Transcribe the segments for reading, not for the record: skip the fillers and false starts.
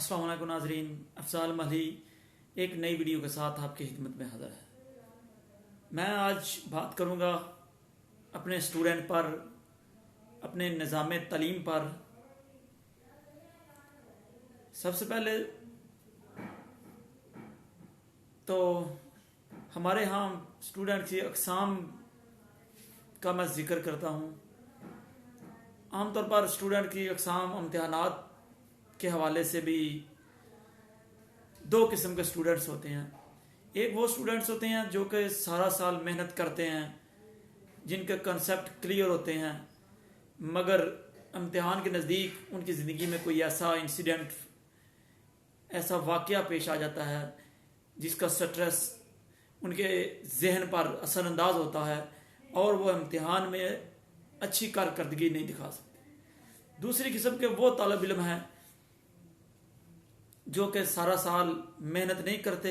अस्सलाम वालेकुम नाजरीन, अफजाल महली एक नई वीडियो के साथ आपकी खिदमत में हाज़िर है। मैं आज बात करूंगा अपने स्टूडेंट पर, अपने निज़ाम तालीम पर। सबसे पहले तो हमारे यहाँ स्टूडेंट की अक़साम का मैं ज़िक्र करता हूँ। आमतौर पर स्टूडेंट की अक़साम इम्तिहानात के हवाले से भी दो किस्म के स्टूडेंट्स होते हैं। एक वो स्टूडेंट्स होते हैं जो कि सारा साल मेहनत करते हैं, जिनके कंसेप्ट क्लियर होते हैं, मगर इम्तिहान के नज़दीक उनकी ज़िंदगी में कोई ऐसा इंसिडेंट, ऐसा वाक़या पेश आ जाता है जिसका स्ट्रेस उनके जहन पर असरअंदाज होता है और वो इम्तिहान में अच्छी कारकर्दगी नहीं दिखा सकते। दूसरी किस्म के वो तालिब इल्म हैं जो कि सारा साल मेहनत नहीं करते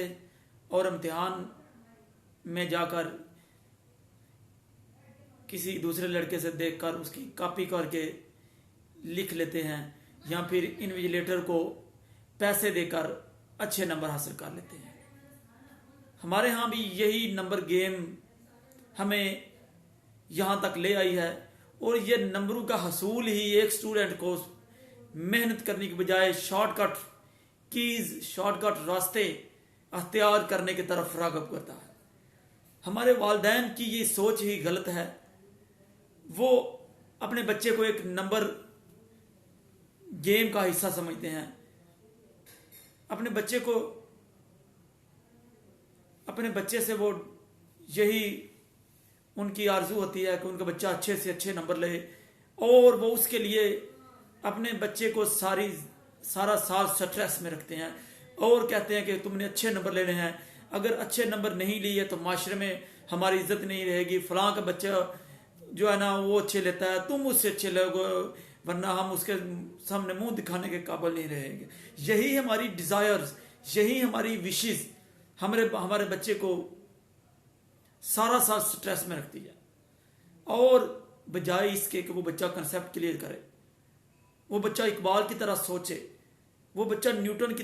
और इम्तिहान में जाकर किसी दूसरे लड़के से देखकर उसकी कॉपी करके लिख लेते हैं या फिर इन्विजिलेटर को पैसे देकर अच्छे नंबर हासिल कर लेते हैं। हमारे यहाँ भी यही नंबर गेम हमें यहाँ तक ले आई है और ये नंबरों का हसूल ही एक स्टूडेंट को मेहनत करने के बजाय शॉर्टकट रास्ते अख्तियार करने की तरफ राग़िब करता है। हमारे वालिदैन की ये सोच ही गलत है। वो अपने बच्चे को एक नंबर गेम का हिस्सा समझते हैं। अपने बच्चे से वो यही उनकी आरजू होती है कि उनका बच्चा अच्छे से अच्छे नंबर ले और वो उसके लिए अपने बच्चे को सारा साल स्ट्रेस में रखते हैं और कहते हैं कि तुमने अच्छे नंबर लेने हैं, अगर अच्छे नंबर नहीं लिए तो माशरे में हमारी इज्जत नहीं रहेगी। फलां का बच्चा जो है ना वो अच्छे लेता है, तुम उससे अच्छे लोगे, वरना हम उसके सामने मुंह दिखाने के काबिल नहीं रहेंगे। यही हमारी डिज़ायर्स, यही हमारी विशेस हमारे बच्चे को सारा साल स्ट्रेस में रखती है। और बजाय इसके कि वो बच्चा कंसेप्ट क्लियर करे, वो बच्चा इकबाल की तरह सोचे, वो बच्चा न्यूटन की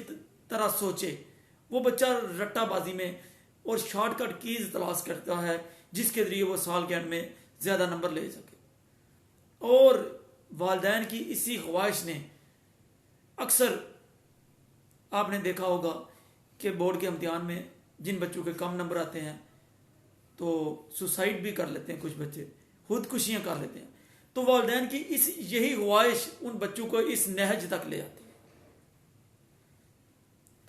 तरह सोचे, वो बच्चा रट्टाबाजी में और शॉर्टकट कीज तलाश करता है जिसके जरिए वो साल के एंड में ज़्यादा नंबर ले सके। और वालिदैन की इसी ख्वाहिश ने अक्सर आपने देखा होगा कि बोर्ड के इम्तिहान में जिन बच्चों के कम नंबर आते हैं तो सुसाइड भी कर लेते हैं, कुछ बच्चे खुदकुशियाँ कर लेते हैं। तो वालिदैन की यही ख्वाहिश उन बच्चों को इस नहज तक ले आती है।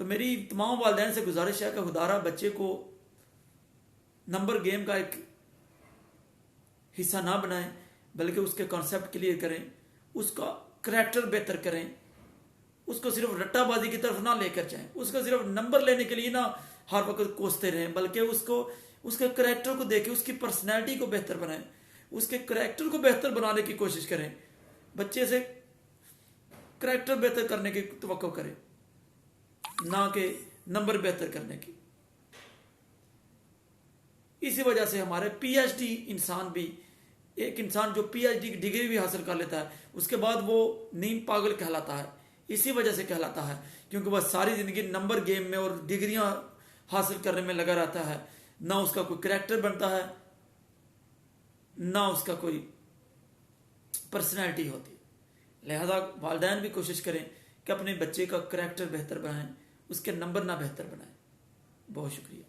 तो मेरी तमाम वालिदैन से गुजारिश है कि खुदारा बच्चे को नंबर गेम का एक हिस्सा ना बनाएं, बल्कि उसके कॉन्सेप्ट क्लियर करें, उसका करैक्टर बेहतर करें, उसको सिर्फ रट्टाबाजी की तरफ ना लेकर जाएं, उसको सिर्फ नंबर लेने के लिए ना हर वक्त कोसते रहें, बल्कि उसके करैक्टर को देखें, उसकी पर्सनैलिटी को बेहतर बनाएं, उसके करैक्टर को बेहतर बनाने की कोशिश करें। बच्चे से करैक्टर बेहतर करने की तवक्को करें, ना कि नंबर बेहतर करने की। इसी वजह से हमारे पीएचडी इंसान भी, एक इंसान जो पीएचडी की डिग्री भी हासिल कर लेता है, उसके बाद वो नीम पागल कहलाता है। इसी वजह से कहलाता है क्योंकि वह सारी जिंदगी नंबर गेम में और डिग्रियां हासिल करने में लगा रहता है। ना उसका कोई करैक्टर बनता है, ना उसका कोई पर्सनैलिटी होती है। लिहाजा वालिदैन भी कोशिश करें कि अपने बच्चे का करैक्टर बेहतर बनाएं, उसके नंबर ना बेहतर बनाएं। बहुत शुक्रिया।